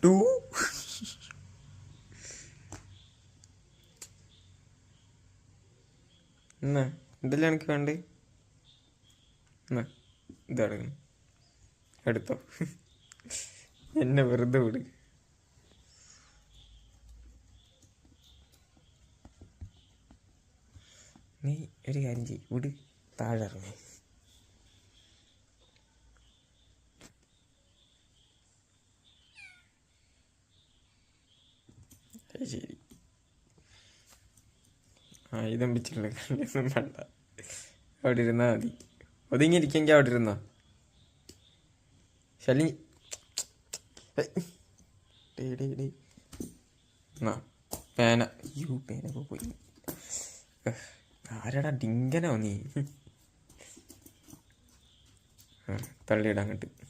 To എന്നാ ഇതെല്ലാം എനിക്ക് വേണ്ടേ? എന്നാ ഇതെടുക്കണം, എടുത്തോ. എന്നെ വെറുതെ വിട്. നീ ഒരു കാര്യം ചെയ്യും, വിട്, താഴെ ഇറങ്ങി. ശരി, ആയുധം വെച്ചിട്ടുള്ള കളിയൊന്നും വേണ്ട. അവിടെ ഇരുന്നാൽ മതി. ഒതുങ്ങിയിരിക്കെങ്കിൽ അവിടെ ഇരുന്നോ. ശലി പേന, പേന പോയി. ആരാടാ ഡിങ്കനോ നീ? തള്ളിയിടാൻ അങ്ങോട്ട്.